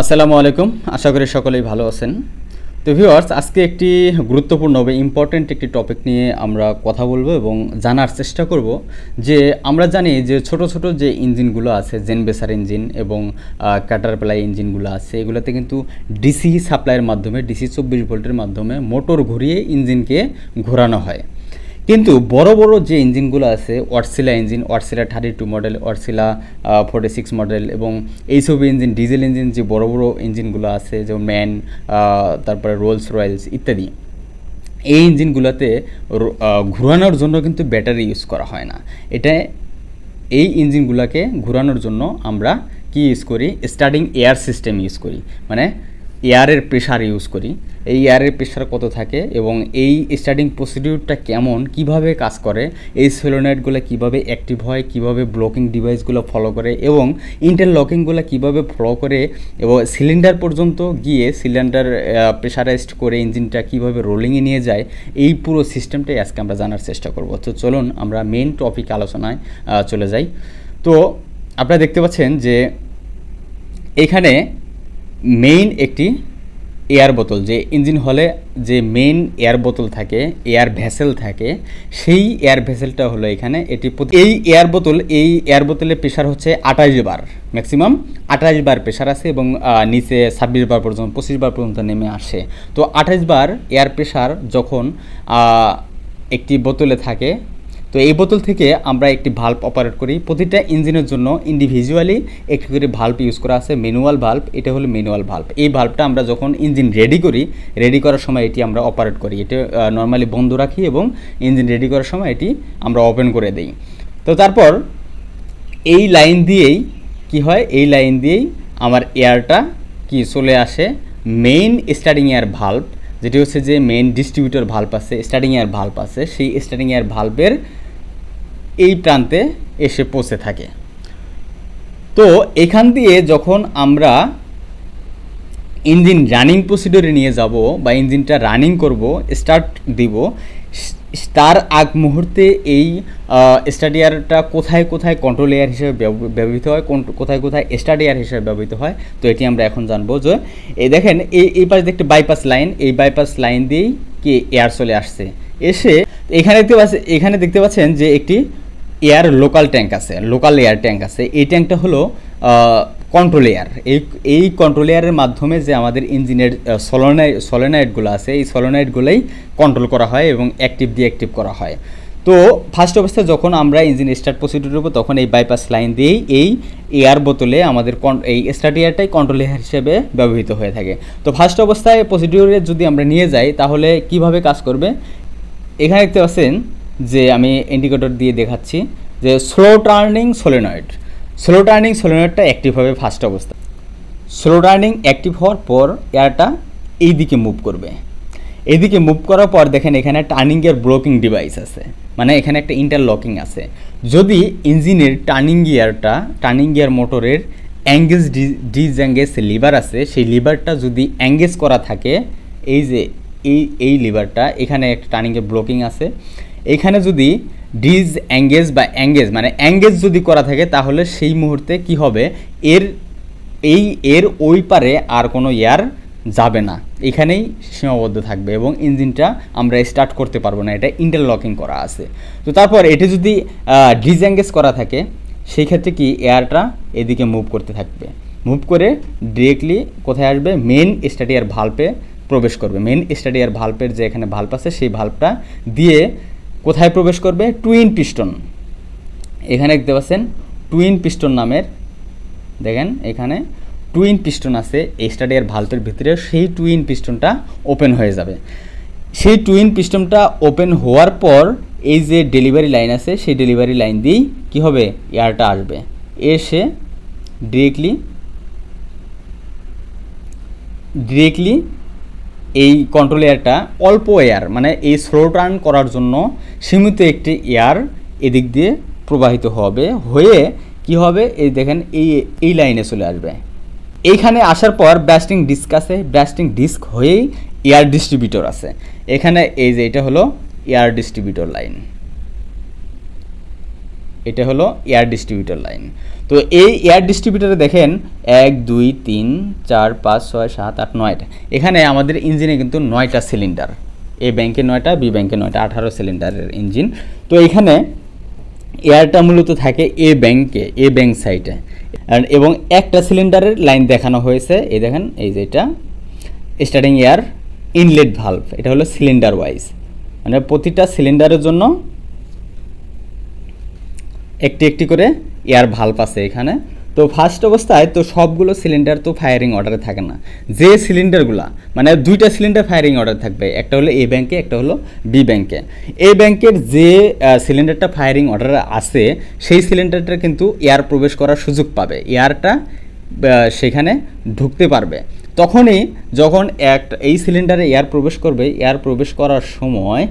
আসসালামু আলাইকুম, আশা করি সকলেই ভালো আছেন। তো ভিউয়ার্স, আজকে একটি গুরুত্বপূর্ণ বা ইম্পর্টেন্ট একটি টপিক নিয়ে আমরা কথা বলবো এবং জানার চেষ্টা করব যে আমরা জানি যে ছোট ছোট যে ইঞ্জিনগুলো আছে, জেনবেসার ইঞ্জিন এবং ক্যাটারপিলার ইঞ্জিনগুলো আছে, এগুলোতে কিন্তু ডিসি সাপ্লাইয়ের মাধ্যমে, ডিসি 24 ভোল্টের মাধ্যমে মোটর ঘুরিয়ে ইঞ্জিনকে ঘোরানো হয়। কিন্তু বড় বড় যে ইঞ্জিনগুলো আছে, ওয়াটসিলা ইঞ্জিন, ওয়াটসিলা 32 মডেল, ওয়াটসিলা 46 মডেল এবং এইসব ইঞ্জিন, ডিজেল ইঞ্জিন যে বড় বড় ইঞ্জিনগুলো আছে, যেমন ম্যান, তারপরে রোলস রয়েলস ইত্যাদি, এই ইঞ্জিনগুলোতে ঘোরানোর জন্য কিন্তু ব্যাটারি ইউজ করা হয় না। এই ইঞ্জিনগুলোকে ঘোরানোর জন্য আমরা কি ইউজ করি? স্টার্টিং এয়ার সিস্টেম ইউজ করি, মানে এয়ারের প্রেশার ইউজ করি। এই এয়ারের প্রেশার কত থাকে এবং এই স্টার্টিং প্রসিডিউরটা কেমন, কিভাবে কাজ করে, এই সলিনয়েডগুলো কিভাবে অ্যাক্টিভ হয়, কিভাবে ব্লকিং ডিভাইসগুলো ফলো করে এবং ইন্টারলকিংগুলো কিভাবে ফলো করে এবং সিলিন্ডার পর্যন্ত গিয়ে সিলিন্ডার প্রেশারাইজড করে ইঞ্জিনটা কিভাবে রোলিংয়ে নিয়ে যায়, এই পুরো সিস্টেমটাই আজকে আমরা জানার চেষ্টা করব। তো চলুন আমরা মেইন টপিক আলোচনায় চলে যাই। তো আপনারা দেখতে পাচ্ছেন যে এখানে মেইন একটি এয়ার বোতল, যে ইঞ্জিন হলে যে মেইন এয়ার বোতল থাকে, এয়ার ভেসেল থাকে, সেই এয়ার ভেসেলটা হলো এখানে। এই এয়ার বোতলের প্রেশার হচ্ছে 28 বার, ম্যাক্সিমাম 28 বার প্রেশার আছে এবং নিচে 26 বার পর্যন্ত, 25 বার পর্যন্ত নেমে আসে। তো 28 বার এয়ার প্রেশার যখন একটি বোতলে থাকে, তো এই বোতল থেকে আমরা একটি ভাল্ব অপারেট করি। প্রতিটা ইঞ্জিনের জন্য ইন্ডিভিজুয়ালি একটি করে ভাল্ব ইউজ করা আছে, ম্যানুয়াল ভাল্ব। এটা হলো ম্যানুয়াল ভাল্ব। এই ভাল্বটা আমরা যখন ইঞ্জিন রেডি করার সময় এটি আমরা অপারেট করি। এটা নর্মালি বন্ধ রাখি এবং ইঞ্জিন রেডি করার সময় এটি আমরা ওপেন করে দিই। তো তারপর এই লাইন দিয়েই কি হয়, এই লাইন দিয়েই আমার এয়ারটা কি চলে আসে মেইন স্টার্টিং এয়ার ভাল্ব, যেটি হচ্ছে যে মেইন ডিস্ট্রিবিউটর ভাল্ব আছে, স্টার্টিং এয়ার ভাল্ব আছে, সেই স্টার্টিং এয়ার ভাল্বের এই প্রান্তে এসে পৌঁছে থাকে। তো এখান দিয়ে যখন আমরা ইঞ্জিন রানিং প্রসিডিওরে নিয়ে যাব বা ইঞ্জিনটা রানিং করব, স্টার্ট দিব, তার আগ মুহূর্তে এই স্টার্ট এয়ারটা কোথায় কোথায় কন্ট্রোল এয়ার হিসেবে ব্যবহৃত হয়, কোথায় কোথায় স্টার্ট এয়ার হিসেবে ব্যবহৃত হয়, তো এটি আমরা এখন জানবো। যে এই দেখেন এই পাশে একটি বাইপাস লাইন, এই বাইপাস লাইন দিয়েই কি এয়ার চলে আসছে, এসে এখানে দেখতে পাচ্ছেন যে একটি এয়ার লোকাল ট্যাঙ্ক আছে, লোকাল এয়ার ট্যাঙ্ক আছে। এই ট্যাঙ্কটা হলো কন্ট্রোল এয়ার। এই কন্ট্রোল এয়ারের মাধ্যমে যে আমাদের ইঞ্জিনের সলিনয়েডগুলো আছে, এই সলিনয়েডগুলোই কন্ট্রোল করা হয় এবং ডিঅ্যাক্টিভ করা হয়। তো ফার্স্ট অবস্থায় যখন আমরা ইঞ্জিন স্টার্ট প্রসিডিউর করব, তখন এই বাইপাস লাইন দিয়েই এই এয়ার বোতলে আমাদের এই স্টার্ট এয়ারটাই কন্ট্রোল এয়ার হিসেবে ব্যবহৃত হয়ে থাকে। তো ফার্স্ট অবস্থায় প্রসিডিউরে যদি আমরা নিয়ে যাই, তাহলে কিভাবে কাজ করবে? এখানে দেখতে পাচ্ছেন যে আমি ইন্ডিকেটর দিয়ে দেখাচ্ছি যে স্লো টার্নিং সলিনয়েডটা অ্যাক্টিভ হবে ফার্স্ট অবস্থা। স্লো টার্নিং অ্যাক্টিভ হওয়ার পর এয়ারটা এই দিকে মুভ করবে। এদিকে মুভ করার পর দেখেন এখানে টার্নিংয়ের ব্লকিং ডিভাইস আছে, মানে এখানে একটা ইন্টারলকিং আছে। যদি ইঞ্জিনের টার্নিং গিয়ার মোটরের অ্যাঙ্গেজ ডিসএঙ্গেজ লিভার আছে, সেই লিভারটা যদি অ্যাঙ্গেজ করা থাকে, এই যে এই লিভারটা, এখানে একটা টার্নিংয়ের ব্লকিং আছে, এখানে যদি ডিসএঙ্গেজ বা অ্যাঙ্গেজ যদি করা থাকে, তাহলে সেই মুহূর্তে কি হবে, এর ওই পারে আর কোনো এয়ার যাবে না, এখানেই সীমাবদ্ধ থাকবে এবং ইঞ্জিনটা আমরা স্টার্ট করতে পারবো না, এটা ইন্টারলকিং করা আছে। তো তারপর এটি যদি ডিসএঙ্গেজ করা থাকে, সেই ক্ষেত্রে কি এয়ারটা এদিকে মুভ করতে থাকবে, মুভ করে ডিরেক্টলি কোথায় আসবে, মেন স্টার্ট এয়ার ভাল্বে প্রবেশ করবে। মেন স্টার্ট এয়ার ভাল্বের যে এখানে ভাল্ব আছে, সেই ভাল্বটা দিয়ে কোথায় প্রবেশ করবে, টুইন পিস্টন। এখানে দেখতে পাচ্ছেন টুইন পিস্টন নামের, দেখেন এখানে টুইন পিস্টন আছে স্টার্ট এয়ার ভাল্বের ভিতরে, সেই টুইন পিস্টনটা ওপেন হয়ে যাবে। সেই টুইন পিস্টনটা ওপেন হওয়ার পর এই যে ডেলিভারি লাইন আছে, সেই ডেলিভারি লাইন দিয়েই কী হবে, এয়ারটা আসবে, এসে ডিরেক্টলি এই কন্ট্রোল এয়ারটা অল্প এয়ার, মানে এই স্লো টার্ন করার জন্য সীমিত একটি এয়ার এদিক দিয়ে প্রবাহিত হবে, হয়ে কি হবে, এই দেখেন এই লাইনে চলে আসবে। এইখানে আসার পর ব্রাস্টিং ডিস্ক আছে, ব্রাস্টিং ডিস্ক হয়েই এয়ার ডিস্ট্রিবিউটর আছে। এখানে এই যে এটা হলো এয়ার ডিস্ট্রিবিউটর লাইন, এটা হলো এয়ার ডিস্ট্রিবিউটর লাইন। তো এই এয়ার ডিস্ট্রিবিউটারে দেখেন 1 2 3 4 5 6 7 8 9টা, এখানে আমাদের ইঞ্জিনে কিন্তু 9টা সিলিন্ডার, এ ব্যাংকে 9টা, বি ব্যাংকে 9টা, 18 সিলিন্ডারের ইঞ্জিন। তো এখানে এয়ারটা মূলত থাকে এ ব্যাংকে, এ ব্যাংক সাইডে, এবং একটা সিলিন্ডারের লাইন দেখানো হয়েছে, এই দেখেন এই যে এটা স্টার্টিং এয়ার ইনলেট ভালভ, এটা হলো সিলিন্ডার ওয়াইজ, মানে প্রতিটা সিলিন্ডারের জন্য একটি একটি করে এয়ার ভালভ আছে এখানে। তো ফার্স্ট অবস্থায় তো সবগুলো সিলিন্ডার তো ফায়ারিং অর্ডারে থাকে না, যে সিলিন্ডারগুলো মানে 2টা সিলিন্ডার ফায়ারিং অর্ডার থাকবে, একটা হলো এ ব্যাংকে, একটা হলো বি ব্যাংকে। এ ব্যাংকের যে সিলিন্ডারটা ফায়ারিং অর্ডারে আছে সেই সিলিন্ডারটা কিন্তু এয়ার প্রবেশ করার সুযোগ পাবে, এয়ারটা সেখানে ঢুকতে পারবে। তখনই যখন এই সিলিন্ডারে এয়ার প্রবেশ করবে, এয়ার প্রবেশ করার সময়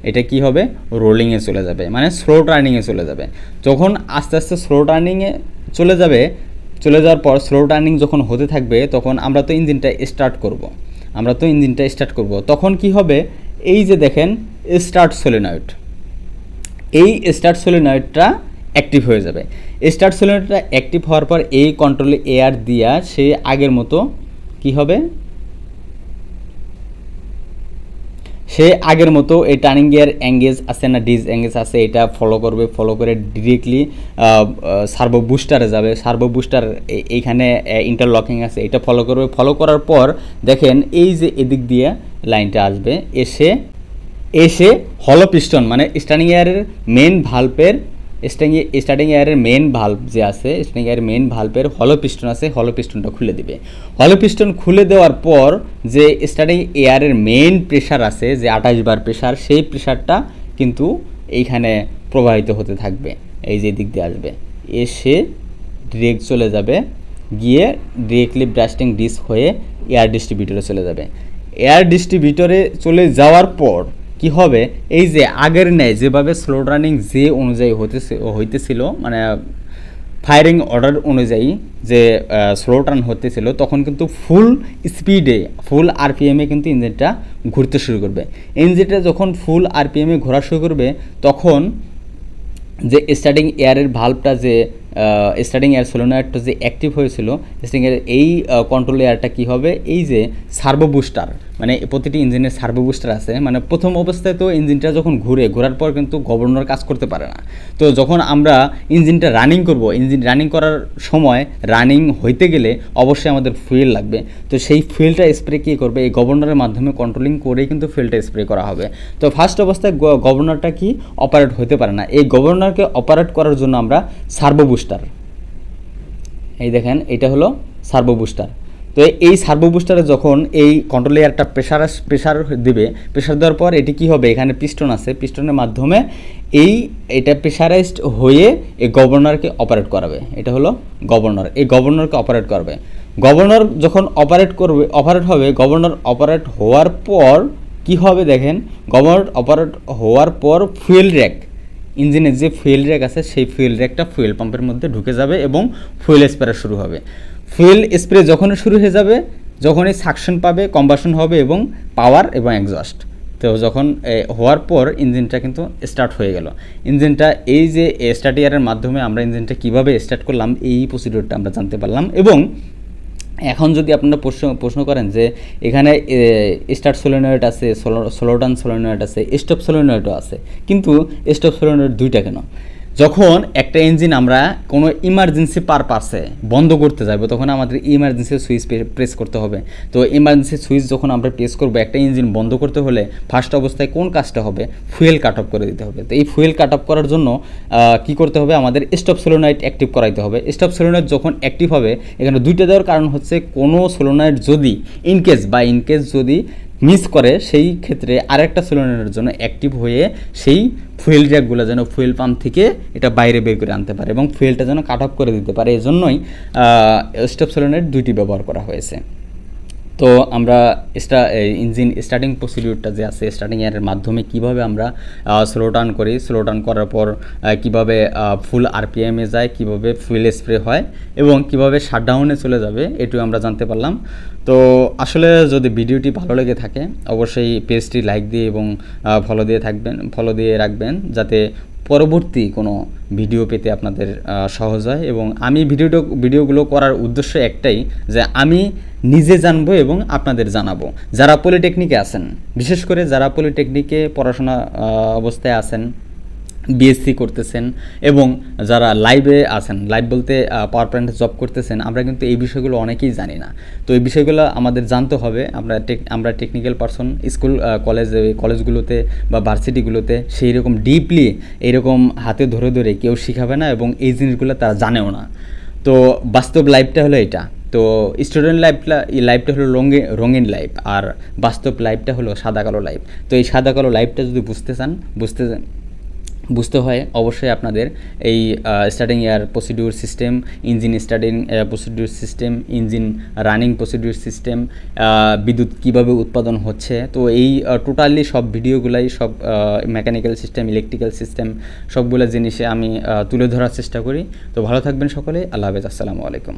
এটা কি হবে, রোলিংয়ে চলে যাবে, মানে স্লো টার্নিংয়ে চলে যাবে। যখন আস্তে আস্তে স্লো টার্নিংয়ে চলে যাওয়ার পর স্লো টার্নিং যখন হতে থাকবে, তখন আমরা তো ইঞ্জিনটা স্টার্ট করব, তখন কি হবে, এই যে দেখেন স্টার্ট সলিনয়েড, এই স্টার্ট সলিনয়েডটা অ্যাক্টিভ হয়ে যাবে। স্টার্ট সলিনয়েডটা অ্যাক্টিভ হওয়ার পর এই কন্ট্রোলে এয়ার দিয়া সে আগের মতো কি হবে, সে আগের মতো এই টার্নিং গিয়ার এঙ্গেজ আছে না ডিস এঙ্গেজ আছে এটা ফলো করে ডিরেক্টলি সার্ভো বুস্টারে যাবে। সার্ভো বুস্টার এইখানে ইন্টারলকিং আছে, এটা ফলো করার পর দেখেন এই যে এদিক দিয়ে লাইনটা আসবে, এসে হলো পিস্টন, মানে স্টার্টিং এয়ারের মেন ভালভের স্টার্টিং এয়ারের মেন ভালভ যে আছে, স্টার্টিং এয়ারের মেন ভালভের হলো পিস্টন আছে, হলো পিস্টনটা খুলে দিবে। হলো পিস্টন খুলে দেওয়ার পর যে স্টার্টিং এয়ারের মেন প্রেশার আছে, যে 28 বার প্রেশার, সেই প্রেশারটা কিন্তু এইখানে প্রবাহিত হতে থাকবে, এই যে দিক দিয়ে আসবে, এসে ডিরেক্ট চলে যাবে, গিয়ে ডিরেক্টলি ব্রাস্টিং ডিস্ক হয়ে এয়ার ডিস্ট্রিবিউটরে চলে যাবে। এয়ার ডিস্ট্রিবিউটরে চলে যাওয়ার পর কি হবে, এই যে আগের ন্যায় যেভাবে স্লো রানিং যে অনুযায়ী হইতেছিল, মানে ফায়ারিং অর্ডার অনুযায়ী যে স্লো টার্ন হতেছিল, তখন কিন্তু ফুল স্পিডে ফুল আরপিএমে কিন্তু ইঞ্জিনটা ঘুরতে শুরু করবে। ইঞ্জিনটা যখন ফুল আরপিএমে ঘোরা শুরু করবে, তখন যে স্টার্টিং এয়ারের ভালভটা যে স্টার্টিং এয়ার সলিনয়েডটা যে অ্যাক্টিভ হয়েছিল, স্টার্টিং এর এই কন্ট্রোল এয়ারটা কী হবে, এই যে সার্ভো বুস্টার, মানে প্রতিটি ইঞ্জিনের সার্ভো বুস্টার আছে, মানে প্রথম অবস্থায় তো ইঞ্জিনটা যখন ঘোরার পর কিন্তু গভর্নর কাজ করতে পারে না। তো যখন আমরা ইঞ্জিনটা রানিং করব, ইঞ্জিন রানিং করার সময় রানিং হইতে গেলে অবশ্যই আমাদের ফুয়েল লাগবে। তো সেই ফুয়েলটা স্প্রে কী করবে, এই গভর্নরের মাধ্যমে কন্ট্রোলিং করেই কিন্তু ফুয়েলটা স্প্রে করা হবে। তো ফার্স্ট অবস্থায় গভর্নরটা কি অপারেট হতে পারে না, এই গভর্নরকে অপারেট করার জন্য আমরা সার্ভো বুস্টার, এই দেখেন এটা হলো সার্ভো বুস্টার। তো এই সার্ভো বুস্টারে যখন এই কন্ট্রোল এয়ারটা প্রেশার দেবে, প্রেশার দেওয়ার পর এটি কি হবে, এখানে পিস্টন আছে, পিস্টনের মাধ্যমে এটা প্রেশারাইজড হয়ে এই গভর্নরকে অপারেট করাবে, এটা হলো গভর্নর, এই গভর্নরকে অপারেট করবে। গভর্নর যখন অপারেট হবে, গভর্নর অপারেট হওয়ার পর কি হবে দেখেন, গভর্নর অপারেট হওয়ার পর ফুয়েল র্যাক, ইঞ্জিনের যে ফুয়েল র্যাক আছে সেই ফুয়েল র্যাকটা ফুয়েল পাম্পের মধ্যে ঢুকে যাবে এবং ফুয়েল স্প্রে শুরু হবে। ফুয়েল স্প্রে যখনই শুরু হয়ে যাবে, যখনই সাকশন পাবে, কম্বাশন হবে এবং পাওয়ার এবং এক্সস্ট, তো যখন হওয়ার পর ইঞ্জিনটা কিন্তু স্টার্ট হয়ে গেল। ইঞ্জিনটা এই যে স্টার্ট ইয়ারের মাধ্যমে আমরা ইঞ্জিনটা কীভাবে স্টার্ট করলাম, এই প্রসিডিওরটা আমরা জানতে পারলাম। এবং এখন যদি আপনারা প্রশ্ন করেন যে এখানে স্টার্ট সলিনয়েড আছে, স্লো টার্ন সলিনয়েড আছে, স্টপ সলিনয়েডও আছে, কিন্তু স্টপ সলিনয়েড দুইটা কেন? যখন একটা ইঞ্জিন আমরা কোনো ইমার্জেন্সি পারপাসে বন্ধ করতে যাব, তখন আমাদের ইমার্জেন্সি সুইচ প্রেস করতে হবে। তো ইমার্জেন্সি সুইচ যখন আমরা প্রেস করবো, একটা ইঞ্জিন বন্ধ করতে হলে ফার্স্ট অবস্থায় কোন কাজটা হবে, ফুয়েল কাট অফ করে দিতে হবে। তো এই ফুয়েল কাট অফ করার জন্য কি করতে হবে, আমাদের স্টপ সলিনয়েড অ্যাক্টিভ করাইতে হবে। স্টপ সলিনয়েড যখন অ্যাক্টিভ হবে, এখানে দুইটা দেওয়ার কারণ হচ্ছে কোনো সলিনয়েড যদি ইনকেস যদি মিস করে, সেই ক্ষেত্রে আরেকটা সলিনয়েডের জন্য অ্যাক্টিভ হয়ে সেই ফুয়েল র্যাকগুলো যেন ফুয়েল পাম্প থেকে এটা বাইরে বের করে আনতে পারে এবং ফুয়েলটা যেন কাট অফ করে দিতে পারে। এজন্যই স্টপ সলিনয়েড দুইটি ব্যবহার করা হয়েছে। তো আমরা ইঞ্জিন স্টার্টিং প্রসিডিউরটা যে আছে, স্টার্টিং এয়ারের মাধ্যমে কিভাবে আমরা স্লো টার্ন করি, স্লো টার্ন করার পর কিভাবে ফুল আরপিএমে যায়, কিভাবে ফুয়েল স্প্রে হয় এবং কিভাবে শাটডাউনে চলে যাবে, এটুকু আমরা জানতে পারলাম। তো আসলে যদি ভিডিওটি ভালো লেগে থাকে, অবশ্যই পেজটি লাইক দিয়ে এবং ফলো দিয়ে রাখবেন, যাতে পরবর্তী কোনো ভিডিও পেতে আপনাদের সহজ হয়। এবং আমি ভিডিওগুলো করার উদ্দেশ্য একটাই, যে আমি নিজে জানবো এবং আপনাদের জানাবো। যারা পলিটেকনিকে আছেন, বিশেষ করে যারা পলিটেকনিকে পড়াশোনা অবস্থায় আছেন, বিএসসি করতেছেন, এবং যারা লাইভে আছেন, লাইভ বলতে পাওয়ার প্ল্যান্টে জব করতেছেন, আমরা কিন্তু এই বিষয়গুলো অনেকেই জানি না। তো এই বিষয়গুলো আমাদের জানতে হবে। আমরা টেকনিক্যাল পারসন, স্কুল কলেজগুলোতে বা ভার্সিটিগুলোতে সেই রকম ডিপলি এইরকম হাতে ধরে ধরে কেউ শিখাবে না, এবং এই জিনিসগুলো তারা জানেও না। তো বাস্তব লাইফটা হলো এটা। তো স্টুডেন্ট লাইফটা হলো রঙিন লাইফ, আর বাস্তব লাইফটা হলো সাদা কালো লাইফ। তো এই সাদা কালো লাইফটা যদি বুঝতে হয়, অবশ্যই আপনাদের এই starting air procedure system, engine starting procedure system, engine running procedure system, বিদ্যুৎ কীভাবে উৎপাদন হচ্ছে, তো এই টোটালি সব ভিডিওগুলাই, সব মেকানিক্যাল সিস্টেম, ইলেকট্রিক্যাল সিস্টেম, সবগুলো জিনিসে আমি তুলে ধরার চেষ্টা করি। তো ভালো থাকবেন সকলে। আল্লাহ হাফেজ। আসসালামু আলাইকুম।